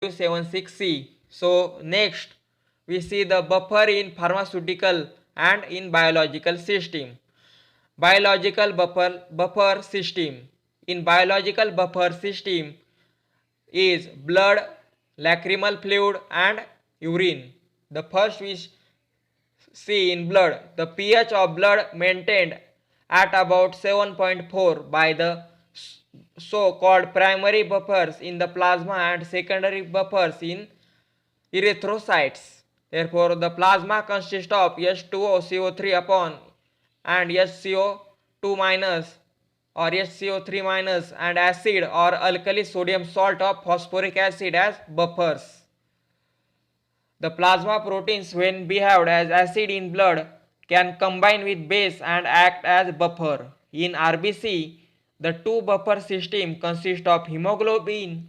76C. So next we see the buffer in pharmaceutical and in biological system. Biological buffer system. In biological buffer system is blood, lacrimal fluid and urine. The first we see in blood, the pH of blood maintained at about 7.4 by the so-called primary buffers in the plasma and secondary buffers in erythrocytes. Therefore, the plasma consists of H2O CO3 upon and HCO2 minus or HCO3 minus and acid or alkali sodium salt of phosphoric acid as buffers. The plasma proteins, when behaved as acid in blood, can combine with base and act as buffer. In RBC, the two buffer system consist of hemoglobin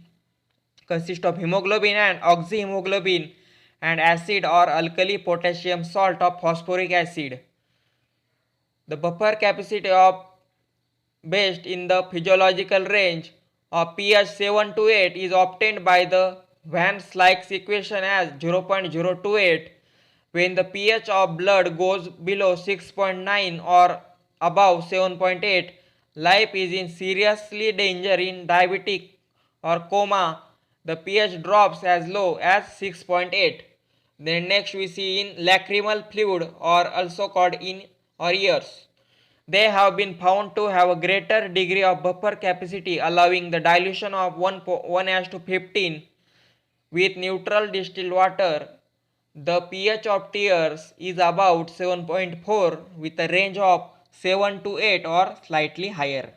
and oxyhemoglobin and acid or alkali potassium salt of phosphoric acid. The buffer capacity of based in the physiological range of pH 7 to 8 is obtained by the Van Slyke's equation as 0.028. When the pH of blood goes below 6.9 or above 7.8, life is in seriously danger. In diabetic or coma, the pH drops as low as 6.8. Then next we see in lacrimal fluid or also called in or ears. They have been found to have a greater degree of buffer capacity, allowing the dilution of 1:15 with neutral distilled water. The pH of tears is about 7.4 with a range of 7 to 8 or slightly higher.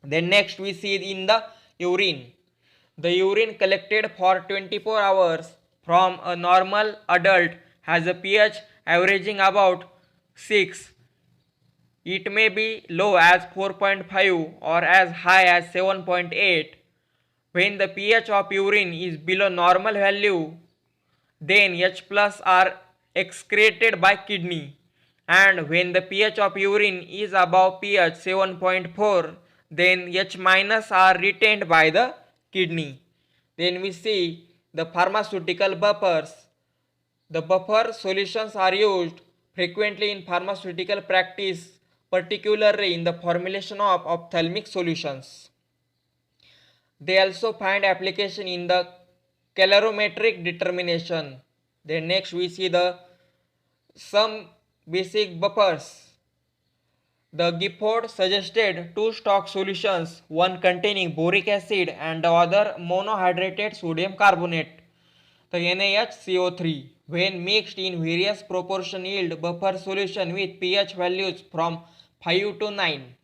Then next we see in the urine. The urine collected for 24 hours from a normal adult has a pH averaging about 6. It may be low as 4.5 or as high as 7.8. When the pH of urine is below normal value, then H plus are excreted by kidney, and when the pH of urine is above pH 7.4, then H minus are retained by the kidney. Then we see the pharmaceutical buffers. The buffer solutions are used frequently in pharmaceutical practice, particularly in the formulation of ophthalmic solutions. They also find application in the calorimetric determination. Then next we see the some basic buffers. The Gifford suggested two stock solutions, one containing boric acid and the other monohydrated sodium carbonate, the NaHCO3, when mixed in various proportion yield buffer solution with pH values from 5 to 9.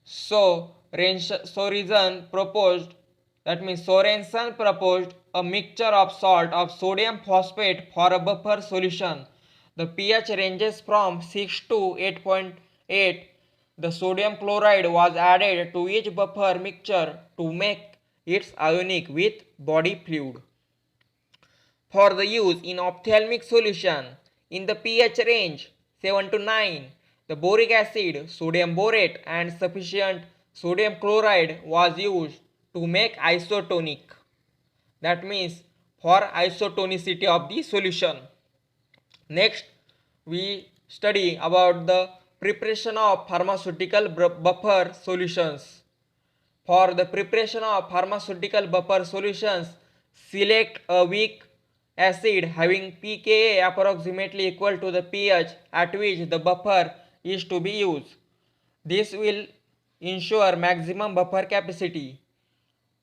Sorensen proposed a mixture of salt of sodium phosphate for a buffer solution. The pH ranges from 6 to 8.8. The sodium chloride was added to each buffer mixture to make it ionic with body fluid. For the use in ophthalmic solution in the pH range 7 to 9, the boric acid, sodium borate and sufficient sodium chloride was used to make isotonic. That means for isotonicity of the solution. Next we study about the preparation of pharmaceutical buffer solutions. For the preparation of pharmaceutical buffer solutions, select a weak acid having pKa approximately equal to the pH at which the buffer is to be used. This will ensure maximum buffer capacity.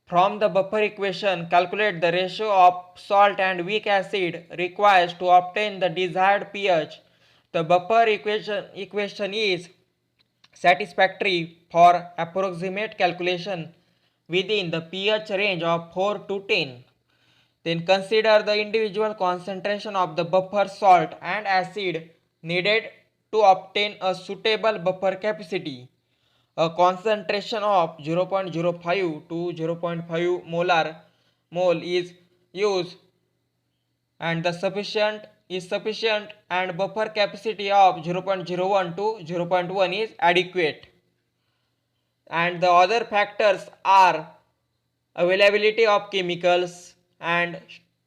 From the buffer equation, calculate the ratio of salt and weak acid required to obtain the desired pH. The buffer equation is satisfactory for approximate calculation within the pH range of 4 to 10. Then consider the individual concentration of the buffer salt and acid needed to obtain a suitable buffer capacity. A concentration of 0.05 to 0.5 mole is used and the sufficient and buffer capacity of 0.01 to 0.1 is adequate. And the other factors are availability of chemicals and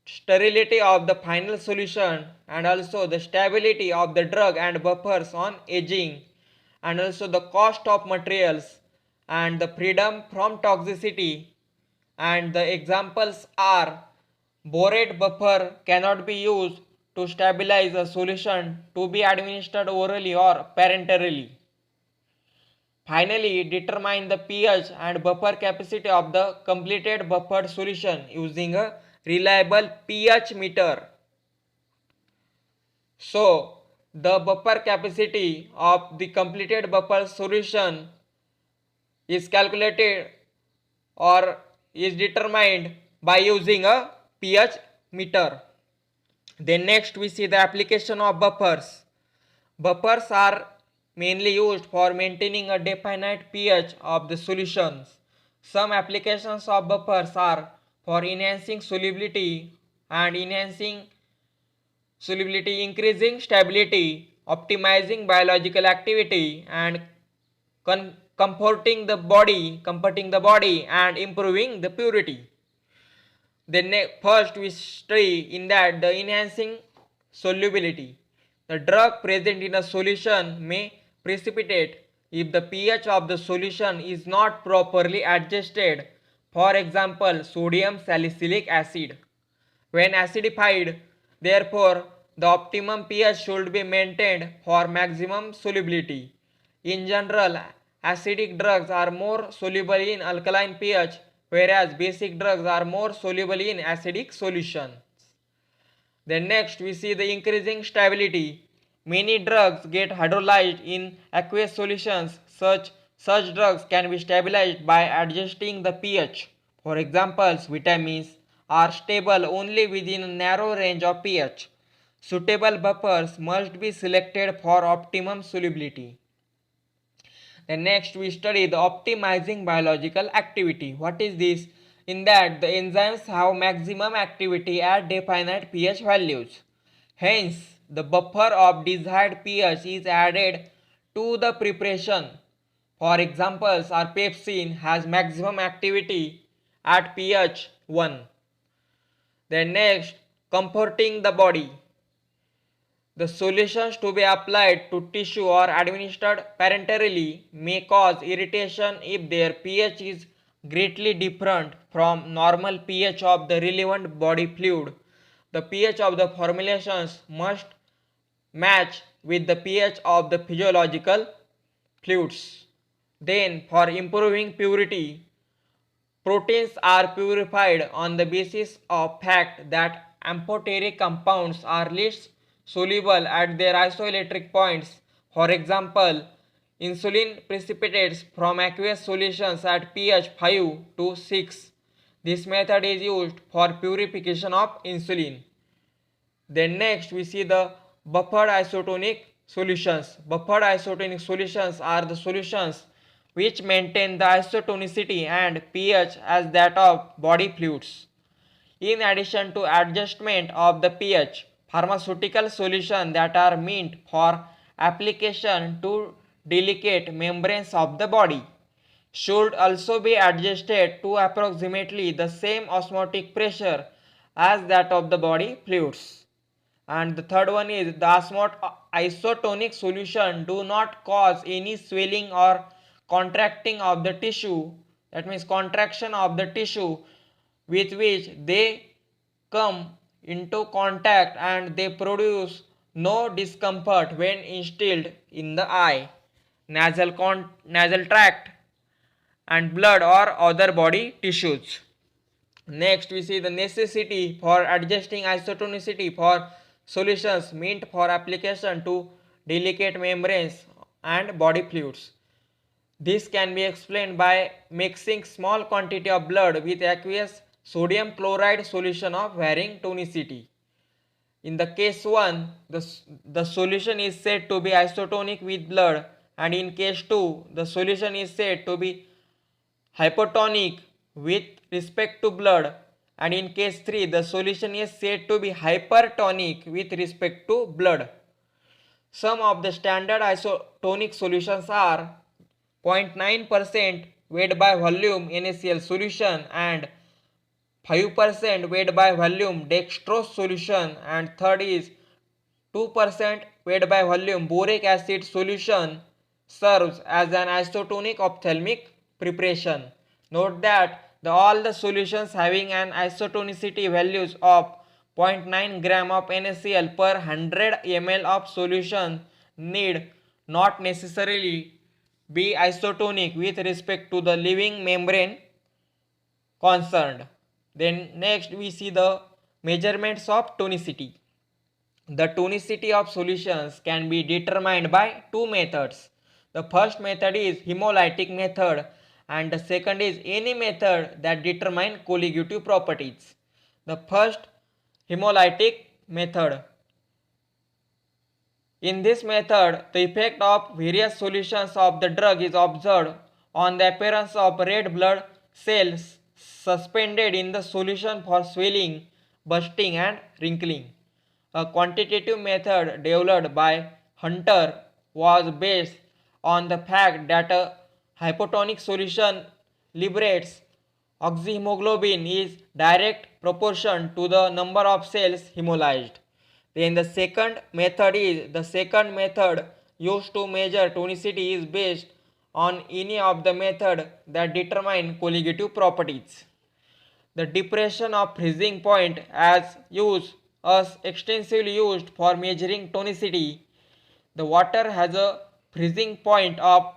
sterility of the final solution, and also the stability of the drug and buffers on aging, and also the cost of materials and the freedom from toxicity. And the examples are: borate buffer cannot be used to stabilize a solution to be administered orally or parenterally. Finally, determine the pH and buffer capacity of the completed buffered solution using a reliable pH meter. So, the buffer capacity of the completed buffer solution is calculated or is determined by using a pH meter. Then next we see the application of buffers. Buffers are mainly used for maintaining a definite pH of the solutions. Some applications of buffers are for enhancing solubility and increasing stability, optimizing biological activity, and comforting the body and improving the purity. Then first we study in that the enhancing solubility. The drug present in a solution may precipitate if the pH of the solution is not properly adjusted. For example, sodium salicylic acid. When acidified, therefore, the optimum pH should be maintained for maximum solubility. In general, acidic drugs are more soluble in alkaline pH, whereas basic drugs are more soluble in acidic solutions. Then next we see the increasing stability. Many drugs get hydrolyzed in aqueous solutions. Such drugs can be stabilized by adjusting the pH. For example, vitamins are stable only within a narrow range of pH. Suitable buffers must be selected for optimum solubility. Then next we study the optimizing biological activity. What is this? In that the enzymes have maximum activity at definite pH values. Hence, the buffer of desired pH is added to the preparation. For examples, our pepsin has maximum activity at pH 1. Then next, comforting the body. The solutions to be applied to tissue or administered parenterally may cause irritation if their pH is greatly different from normal pH of the relevant body fluid. The pH of the formulations must match with the pH of the physiological fluids. Then, for improving purity, proteins are purified on the basis of fact that amphoteric compounds are least soluble at their isoelectric points. For example, insulin precipitates from aqueous solutions at pH 5 to 6. This method is used for purification of insulin. Then next we see the buffered isotonic solutions. Buffered isotonic solutions are the solutions which maintain the isotonicity and pH as that of body fluids. In addition to adjustment of the pH, pharmaceutical solutions that are meant for application to delicate membranes of the body should also be adjusted to approximately the same osmotic pressure as that of the body fluids. And the third one is the isotonic solution do not cause any swelling or contracting of the tissue, that means contraction of the tissue with which they come into contact, and they produce no discomfort when instilled in the eye, nasal tract and blood or other body tissues. Next we see the necessity for adjusting isotonicity for solutions meant for application to delicate membranes and body fluids. This can be explained by mixing small quantity of blood with aqueous sodium chloride solution of varying tonicity. In the case 1, the solution is said to be isotonic with blood, and in case 2, the solution is said to be hypotonic with respect to blood, and in case 3, the solution is said to be hypertonic with respect to blood. Some of the standard isotonic solutions are 0.9% weight by volume NaCl solution and 5% weight by volume dextrose solution, and third is 2% weight by volume boric acid solution serves as an isotonic ophthalmic preparation. Note that all the solutions having an isotonicity values of 0.9 gram of NaCl per 100 ml of solution need not necessarily be isotonic with respect to the living membrane concerned. Then next we see the measurements of tonicity. The tonicity of solutions can be determined by two methods. The first method is hemolytic method and the second is any method that determine colligative properties. The first, hemolytic method. In this method, the effect of various solutions of the drug is observed on the appearance of red blood cells suspended in the solution for swelling, bursting and wrinkling. A quantitative method developed by Hunter was based on the fact that a hypotonic solution liberates oxyhemoglobin is direct proportion to the number of cells hemolyzed. Then the second method used to measure tonicity is based on any of the method that determine colligative properties. The depression of freezing point as extensively used for measuring tonicity. The water has a freezing point of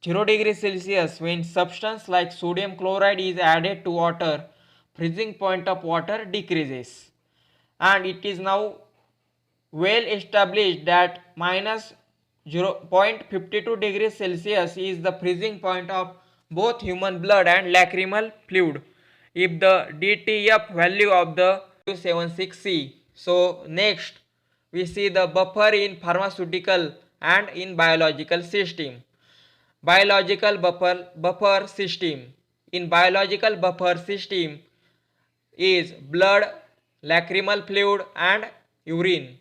0 degrees Celsius. When substance like sodium chloride is added to water, freezing point of water decreases. And it is now well established that minus 0.52 degrees Celsius is the freezing point of both human blood and lacrimal fluid if the DTF value of the 76C. So next we see the buffer in pharmaceutical and in biological system. Biological buffer system. In biological buffer system is blood, lacrimal fluid and urine.